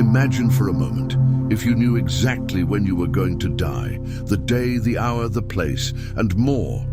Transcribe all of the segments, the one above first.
Imagine for a moment if you knew exactly when you were going to die, the day, the hour, the place, and more.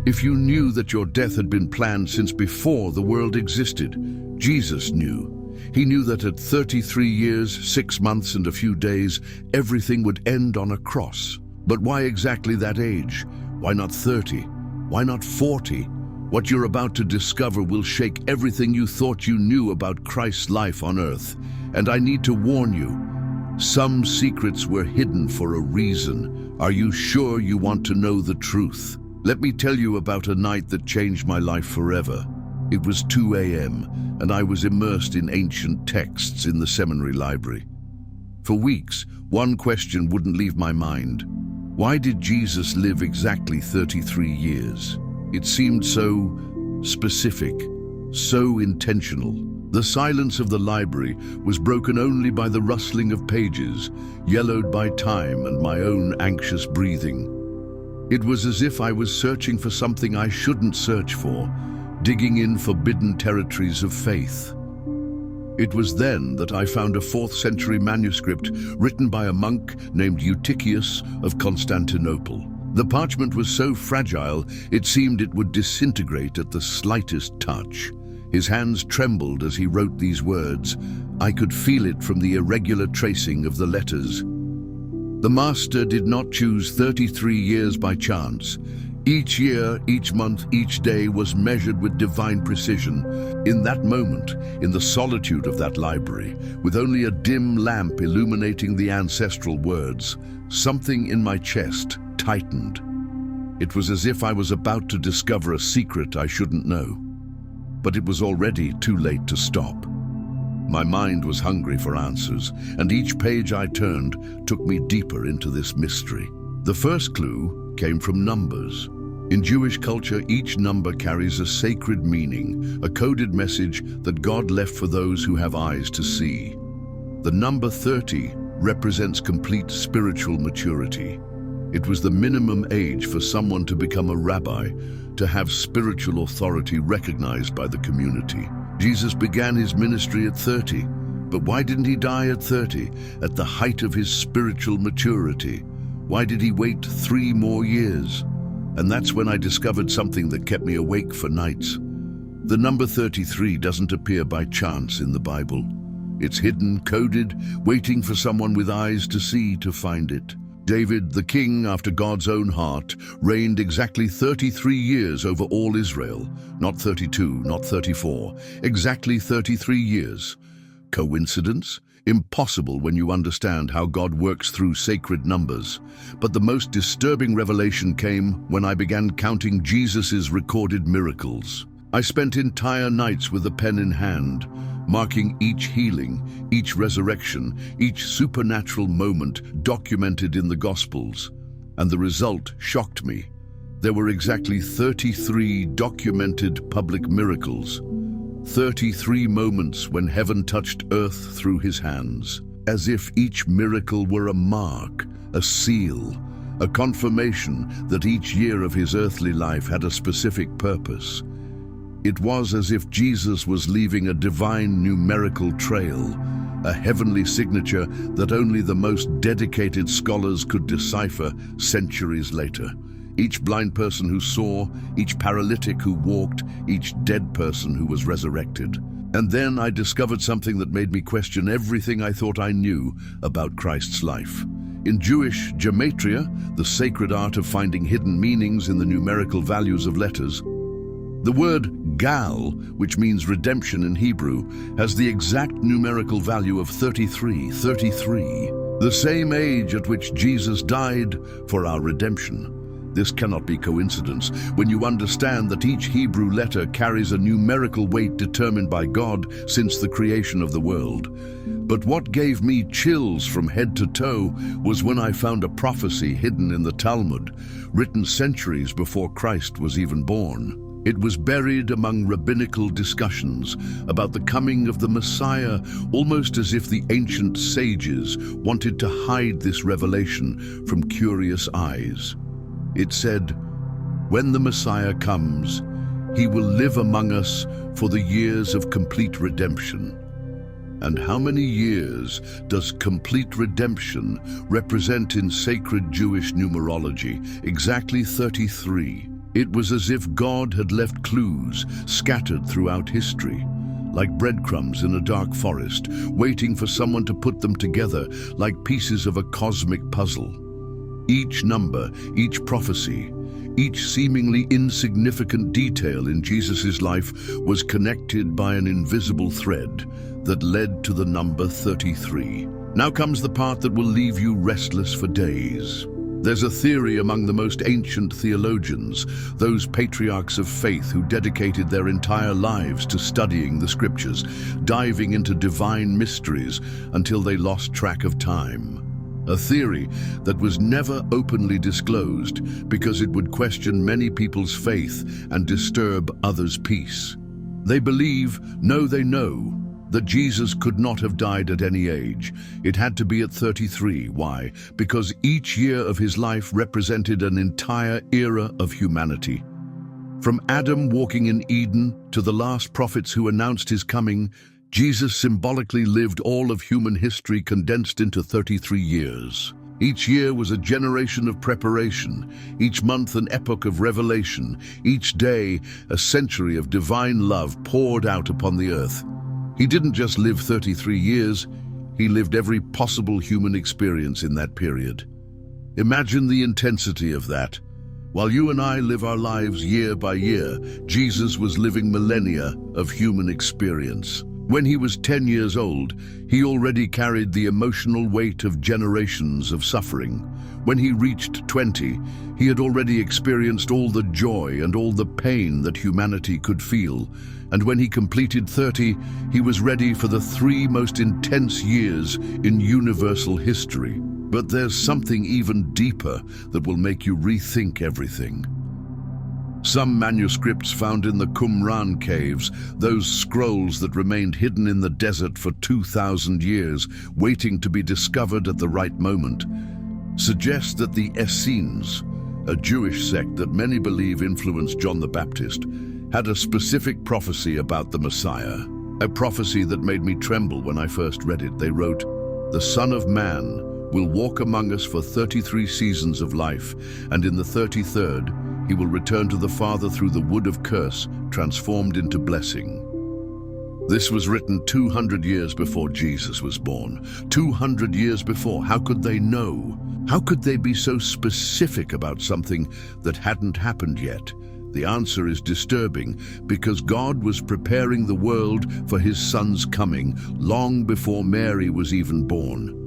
If you knew that your death had been planned since before the world existed. Jesus knew. He knew that at 33 years, 6 months, and a few days, everything would end on a cross. But why exactly that age? Why not 30? Why not 40? What you're about to discover will shake everything you thought you knew about Christ's life on earth. And I need to warn you, some secrets were hidden for a reason. Are you sure you want to know the truth? Let me tell you about a night that changed my life forever. It was 2 a.m., and I was immersed in ancient texts in the seminary library. For weeks, one question wouldn't leave my mind. Why did Jesus live exactly 33 years? It seemed so specific, so intentional. The silence of the library was broken only by the rustling of pages, yellowed by time and my own anxious breathing. It was as if I was searching for something I shouldn't search for, digging in forbidden territories of faith. It was then that I found a 4th century manuscript written by a monk named Eutychius of Constantinople. The parchment was so fragile, it seemed it would disintegrate at the slightest touch. His hands trembled as he wrote these words. I could feel it from the irregular tracing of the letters. The master did not choose 33 years by chance. Each year, each month, each day was measured with divine precision. In that moment, in the solitude of that library, with only a dim lamp illuminating the ancestral words, something in my chest tightened. It was as if I was about to discover a secret I shouldn't know. But it was already too late to stop. My mind was hungry for answers, and each page I turned took me deeper into this mystery. The first clue came from numbers. In Jewish culture, each number carries a sacred meaning, a coded message that God left for those who have eyes to see. The number 30 represents complete spiritual maturity. It was the minimum age for someone to become a rabbi, to have spiritual authority recognized by the community. Jesus began his ministry at 30, but why didn't he die at 30, at the height of his spiritual maturity? Why did he wait 3 more years? And that's when I discovered something that kept me awake for nights. The number 33 doesn't appear by chance in the Bible. It's hidden, coded, waiting for someone with eyes to see to find it. David, the king after God's own heart, reigned exactly 33 years over all Israel. Not 32, not 34, exactly 33 years. Coincidence? Impossible when you understand how God works through sacred numbers. But the most disturbing revelation came when I began counting Jesus's recorded miracles. I spent entire nights with a pen in hand, marking each healing, each resurrection, each supernatural moment documented in the Gospels. And the result shocked me. There were exactly 33 documented public miracles. 33 moments when heaven touched earth through his hands, as if each miracle were a mark, a seal, a confirmation that each year of his earthly life had a specific purpose. It was as if Jesus was leaving a divine numerical trail, a heavenly signature that only the most dedicated scholars could decipher centuries later. Each blind person who saw, each paralytic who walked, each dead person who was resurrected. And then I discovered something that made me question everything I thought I knew about Christ's life. In Jewish gematria, the sacred art of finding hidden meanings in the numerical values of letters, the word gal, which means redemption in Hebrew, has the exact numerical value of 33, the same age at which Jesus died for our redemption. This cannot be coincidence when you understand that each Hebrew letter carries a numerical weight determined by God since the creation of the world. But what gave me chills from head to toe was when I found a prophecy hidden in the Talmud, written centuries before Christ was even born. It was buried among rabbinical discussions about the coming of the Messiah, almost as if the ancient sages wanted to hide this revelation from curious eyes. It said, "When the Messiah comes, he will live among us for the years of complete redemption." And how many years does complete redemption represent in sacred Jewish numerology? Exactly 33. It was as if God had left clues scattered throughout history, like breadcrumbs in a dark forest, waiting for someone to put them together like pieces of a cosmic puzzle. Each number, each prophecy, each seemingly insignificant detail in Jesus' life was connected by an invisible thread that led to the number 33. Now comes the part that will leave you restless for days. There's a theory among the most ancient theologians, those patriarchs of faith who dedicated their entire lives to studying the scriptures, diving into divine mysteries until they lost track of time. A theory that was never openly disclosed because it would question many people's faith and disturb others' peace. They believe, no, they know, that Jesus could not have died at any age. It had to be at 33. Why? Because each year of his life represented an entire era of humanity. From Adam walking in Eden to the last prophets who announced his coming, Jesus symbolically lived all of human history condensed into 33 years. Each year was a generation of preparation, each month an epoch of revelation, each day a century of divine love poured out upon the earth. He didn't just live 33 years, he lived every possible human experience in that period. Imagine the intensity of that. While you and I live our lives year by year, Jesus was living millennia of human experience. When he was 10 years old, he already carried the emotional weight of generations of suffering. When he reached 20, he had already experienced all the joy and all the pain that humanity could feel. And when he completed 30, he was ready for the 3 most intense years in universal history. But there's something even deeper that will make you rethink everything. Some manuscripts found in the Qumran caves, those scrolls that remained hidden in the desert for 2,000 years, waiting to be discovered at the right moment, suggest that the Essenes, a Jewish sect that many believe influenced John the Baptist, had a specific prophecy about the Messiah. A prophecy that made me tremble when I first read it. They wrote, "The Son of Man will walk among us for 33 seasons of life, and in the 33rd, he will return to the Father through the wood of curse, transformed into blessing." This was written 200 years before Jesus was born. 200 years before. How could they know? How could they be so specific about something that hadn't happened yet? The answer is disturbing, because God was preparing the world for his Son's coming long before Mary was even born.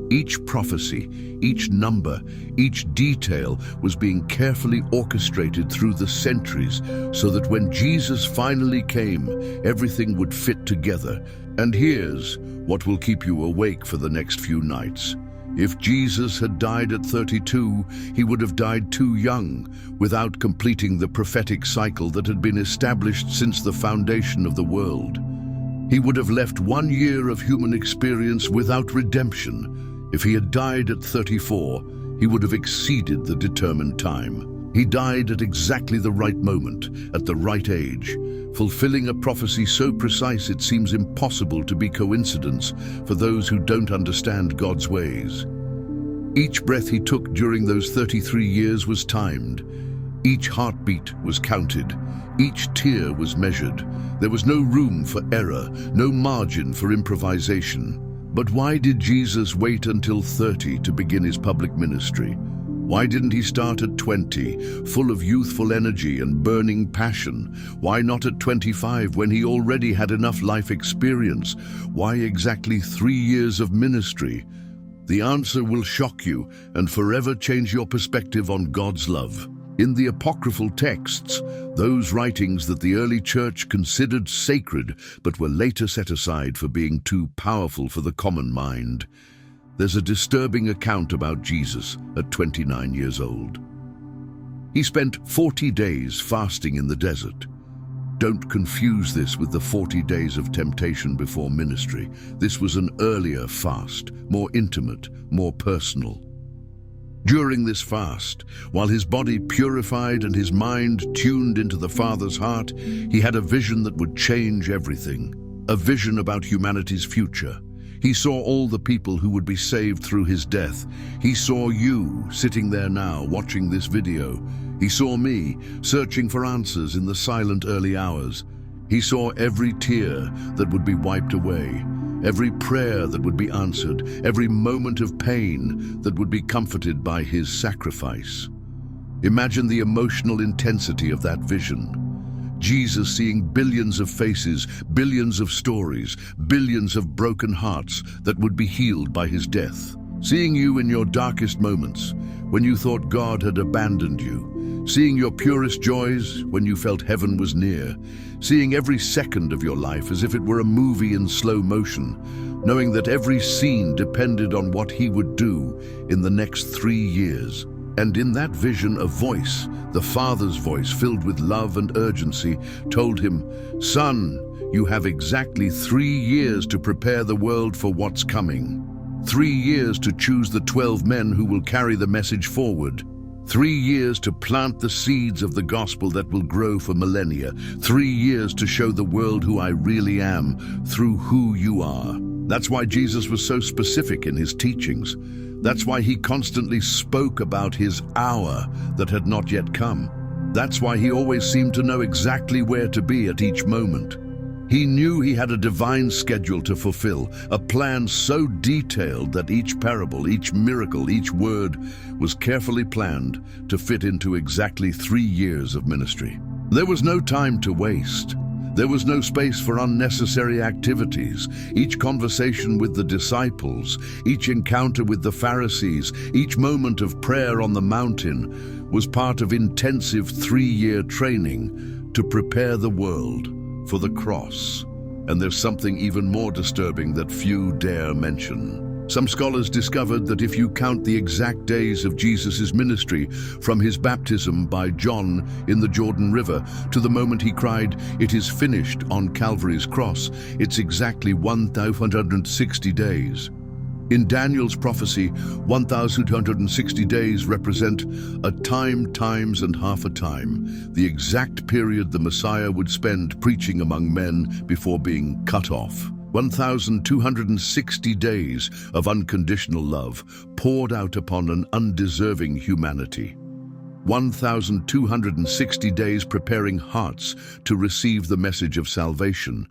Each prophecy, each number, each detail was being carefully orchestrated through the centuries so that when Jesus finally came, everything would fit together. And here's what will keep you awake for the next few nights. If Jesus had died at 32, he would have died too young, without completing the prophetic cycle that had been established since the foundation of the world. He would have left 1 year of human experience without redemption. If he had died at 34, he would have exceeded the determined time. He died at exactly the right moment, at the right age, fulfilling a prophecy so precise it seems impossible to be coincidence for those who don't understand God's ways. Each breath he took during those 33 years was timed. Each heartbeat was counted. Each tear was measured. There was no room for error, no margin for improvisation. But why did Jesus wait until 30 to begin his public ministry? Why didn't he start at 20, full of youthful energy and burning passion? Why not at 25, when he already had enough life experience? Why exactly 3 years of ministry? The answer will shock you and forever change your perspective on God's love. In the apocryphal texts, those writings that the early church considered sacred but were later set aside for being too powerful for the common mind, there's a disturbing account about Jesus at 29 years old. He spent 40 days fasting in the desert. Don't confuse this with the 40 days of temptation before ministry. This was an earlier fast, more intimate, more personal. During this fast, while his body purified and his mind tuned into the Father's heart, he had a vision that would change everything. a vision about humanity's future. He saw all the people who would be saved through his death. He saw you sitting there now watching this video. He saw me searching for answers in the silent early hours. He saw every tear that would be wiped away, every prayer that would be answered, every moment of pain that would be comforted by his sacrifice. Imagine the emotional intensity of that vision. Jesus seeing billions of faces, billions of stories, billions of broken hearts that would be healed by his death. Seeing you in your darkest moments, when you thought God had abandoned you. Seeing your purest joys when you felt heaven was near. Seeing every second of your life as if it were a movie in slow motion, knowing that every scene depended on what he would do in the next 3 years. And in that vision, a voice, the Father's voice, filled with love and urgency, told him, "Son, you have exactly 3 years to prepare the world for what's coming. 3 years to choose the 12 men who will carry the message forward. 3 years to plant the seeds of the gospel that will grow for millennia. 3 years to show the world who I really am through who you are." That's why Jesus was so specific in his teachings. That's why he constantly spoke about his hour that had not yet come. That's why he always seemed to know exactly where to be at each moment. He knew he had a divine schedule to fulfill, a plan so detailed that each parable, each miracle, each word was carefully planned to fit into exactly 3 years of ministry. There was no time to waste. There was no space for unnecessary activities. Each conversation with the disciples, each encounter with the Pharisees, each moment of prayer on the mountain was part of intensive 3-year training to prepare the world for the cross. And there's something even more disturbing that few dare mention. Some scholars discovered that if you count the exact days of Jesus' ministry from his baptism by John in the Jordan River to the moment he cried, "It is finished," on Calvary's cross, it's exactly 1,260 days. In Daniel's prophecy, 1,260 days represent a time, times, and half a time, the exact period the Messiah would spend preaching among men before being cut off. 1,260 days of unconditional love poured out upon an undeserving humanity. 1,260 days preparing hearts to receive the message of salvation.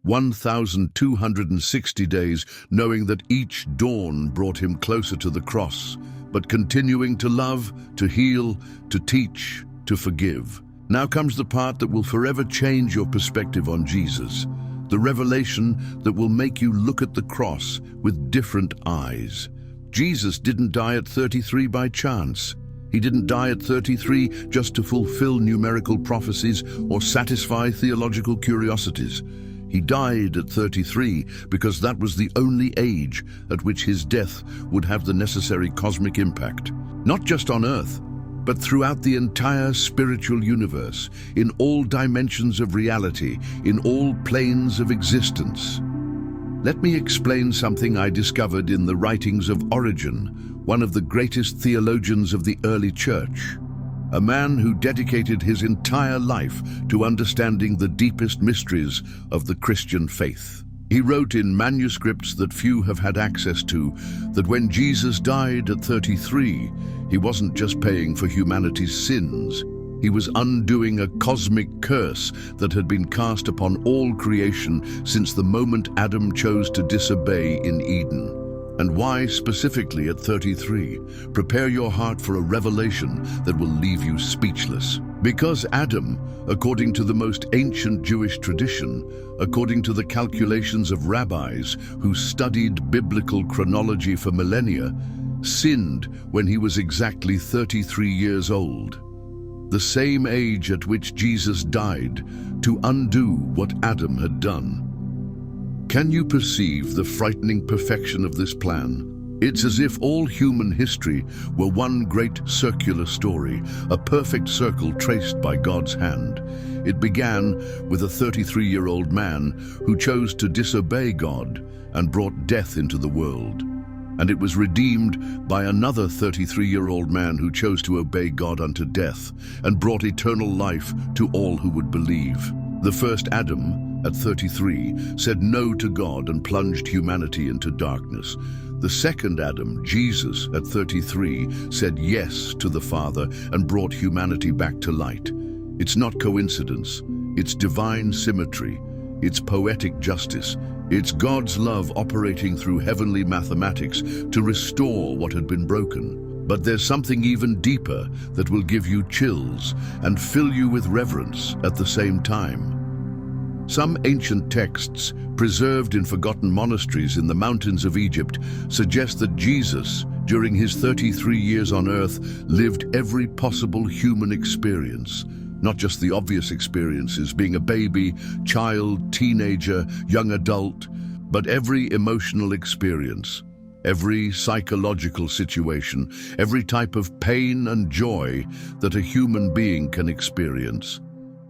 1,260 days knowing that each dawn brought him closer to the cross, but continuing to love, to heal, to teach, to forgive. Now comes the part that will forever change your perspective on Jesus. The revelation that will make you look at the cross with different eyes. Jesus didn't die at 33 by chance. He didn't die at 33 just to fulfill numerical prophecies or satisfy theological curiosities. He died at 33 because that was the only age at which his death would have the necessary cosmic impact, not just on earth, but throughout the entire spiritual universe, in all dimensions of reality, in all planes of existence. Let me explain something I discovered in the writings of Origen, one of the greatest theologians of the early church, a man who dedicated his entire life to understanding the deepest mysteries of the Christian faith. He wrote in manuscripts that few have had access to that when Jesus died at 33, he wasn't just paying for humanity's sins. He was undoing a cosmic curse that had been cast upon all creation since the moment Adam chose to disobey in Eden. And why specifically at 33? Prepare your heart for a revelation that will leave you speechless. Because Adam, according to the most ancient Jewish tradition, according to the calculations of rabbis who studied biblical chronology for millennia, sinned when he was exactly 33 years old. The same age at which Jesus died to undo what Adam had done. Can you perceive the frightening perfection of this plan? It's as if all human history were one great circular story, a perfect circle traced by God's hand. It began with a 33-year-old man who chose to disobey God and brought death into the world. And it was redeemed by another 33-year-old man who chose to obey God unto death and brought eternal life to all who would believe. The first Adam, at 33, said no to God and plunged humanity into darkness. The second Adam, Jesus, at 33, said yes to the Father and brought humanity back to light. It's not coincidence. It's divine symmetry. It's poetic justice. It's God's love operating through heavenly mathematics to restore what had been broken. But there's something even deeper that will give you chills and fill you with reverence at the same time. Some ancient texts, preserved in forgotten monasteries in the mountains of Egypt, suggest that Jesus, during his 33 years on earth, lived every possible human experience. Not just the obvious experiences, being a baby, child, teenager, young adult, but every emotional experience, every psychological situation, every type of pain and joy that a human being can experience.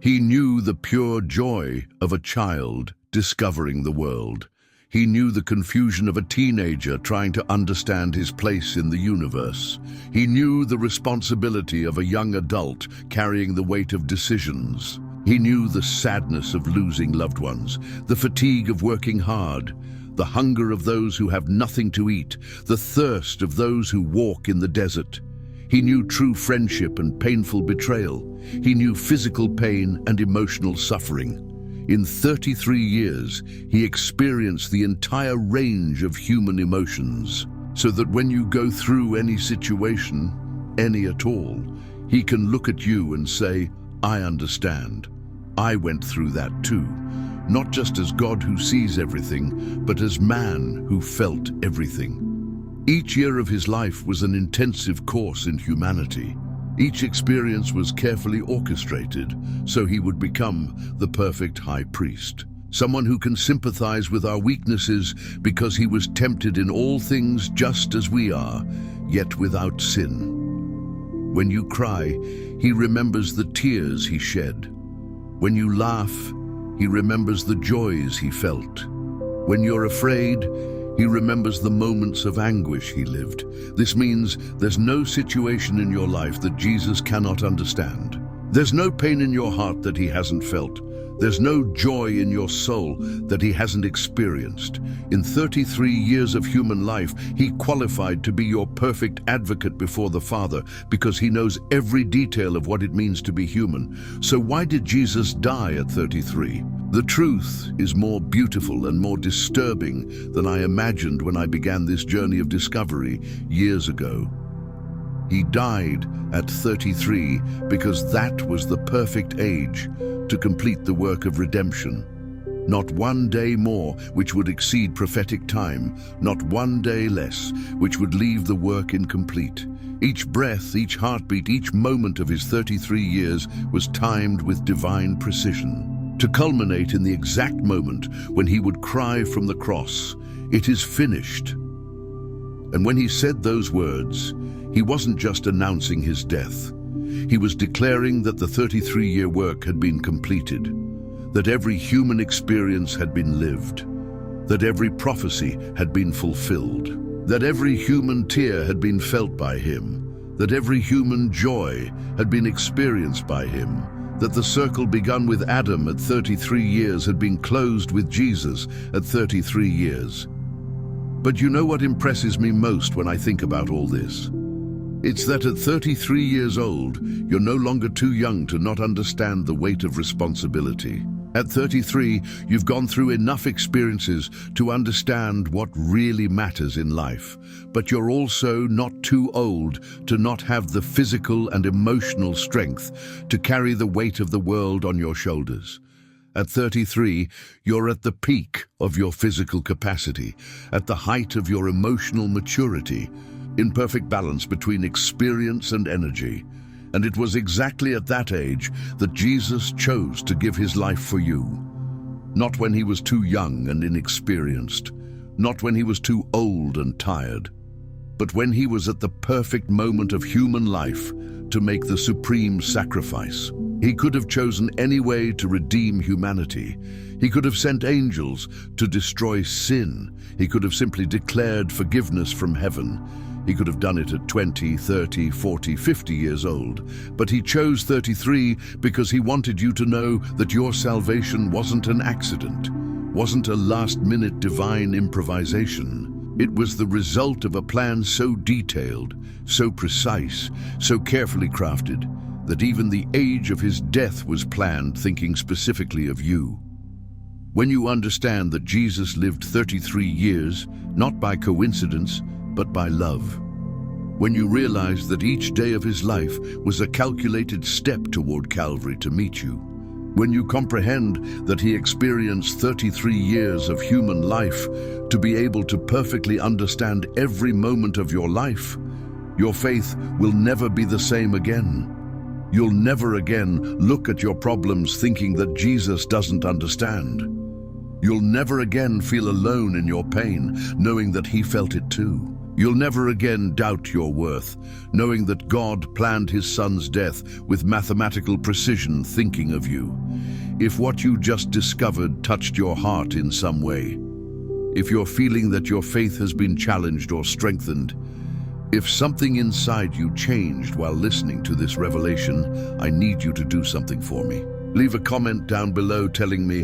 He knew the pure joy of a child discovering the world. He knew the confusion of a teenager trying to understand his place in the universe. He knew the responsibility of a young adult carrying the weight of decisions. He knew the sadness of losing loved ones, the fatigue of working hard, the hunger of those who have nothing to eat, the thirst of those who walk in the desert. He knew true friendship and painful betrayal. He knew physical pain and emotional suffering. In 33 years, he experienced the entire range of human emotions, so that when you go through any situation, any at all, he can look at you and say, "I understand. I went through that too." Not just as God who sees everything, but as man who felt everything. Each year of his life was an intensive course in humanity. Each experience was carefully orchestrated, so he would become the perfect high priest. Someone who can sympathize with our weaknesses because he was tempted in all things just as we are, yet without sin. When you cry, he remembers the tears he shed. When you laugh, he remembers the joys he felt. When you're afraid, he remembers the moments of anguish he lived. This means there's no situation in your life that Jesus cannot understand. There's no pain in your heart that he hasn't felt. There's no joy in your soul that he hasn't experienced. In 33 years of human life, he qualified to be your perfect advocate before the Father because he knows every detail of what it means to be human. So why did Jesus die at 33? The truth is more beautiful and more disturbing than I imagined when I began this journey of discovery years ago. He died at 33 because that was the perfect age to complete the work of redemption. Not one day more, which would exceed prophetic time, not one day less, which would leave the work incomplete. Each breath, each heartbeat, each moment of his 33 years was timed with divine precision, to culminate in the exact moment when he would cry from the cross, "It is finished." And when he said those words, he wasn't just announcing his death. He was declaring that the 33-year work had been completed, that every human experience had been lived, that every prophecy had been fulfilled, that every human tear had been felt by him, that every human joy had been experienced by him, that the circle begun with Adam at 33 years had been closed with Jesus at 33 years. But you know what impresses me most when I think about all this? It's that at 33 years old, you're no longer too young to not understand the weight of responsibility. At 33, you've gone through enough experiences to understand what really matters in life. But you're also not too old to not have the physical and emotional strength to carry the weight of the world on your shoulders. At 33, you're at the peak of your physical capacity, at the height of your emotional maturity, in perfect balance between experience and energy. And it was exactly at that age that Jesus chose to give his life for you. Not when he was too young and inexperienced, not when he was too old and tired, but when he was at the perfect moment of human life to make the supreme sacrifice. He could have chosen any way to redeem humanity. He could have sent angels to destroy sin. He could have simply declared forgiveness from heaven. He could have done it at 20, 30, 40, 50 years old, but he chose 33 because he wanted you to know that your salvation wasn't an accident, wasn't a last-minute divine improvisation. It was the result of a plan so detailed, so precise, so carefully crafted, that even the age of his death was planned thinking specifically of you. When you understand that Jesus lived 33 years, not by coincidence, but by love. When you realize that each day of his life was a calculated step toward Calvary to meet you. When you comprehend that he experienced 33 years of human life to be able to perfectly understand every moment of your life, your faith will never be the same again. You'll never again look at your problems thinking that Jesus doesn't understand. You'll never again feel alone in your pain, knowing that he felt it too. You'll never again doubt your worth, knowing that God planned his son's death with mathematical precision, thinking of you. If what you just discovered touched your heart in some way, if you're feeling that your faith has been challenged or strengthened, if something inside you changed while listening to this revelation, I need you to do something for me. Leave a comment down below telling me,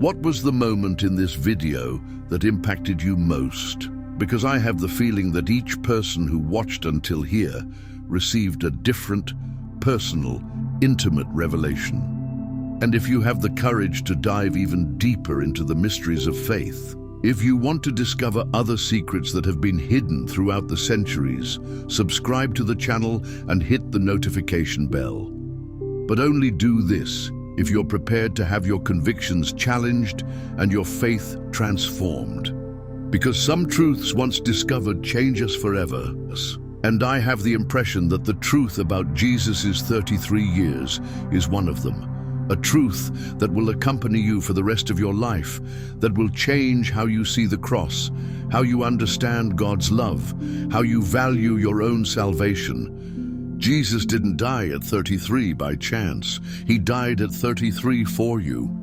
what was the moment in this video that impacted you most? Because I have the feeling that each person who watched until here received a different, personal, intimate revelation. And if you have the courage to dive even deeper into the mysteries of faith, if you want to discover other secrets that have been hidden throughout the centuries, subscribe to the channel and hit the notification bell. But only do this if you're prepared to have your convictions challenged and your faith transformed. Because some truths once discovered change us forever. And I have the impression that the truth about Jesus' 33 years is one of them. A truth that will accompany you for the rest of your life, that will change how you see the cross, how you understand God's love, how you value your own salvation. Jesus didn't die at 33 by chance. He died at 33 for you.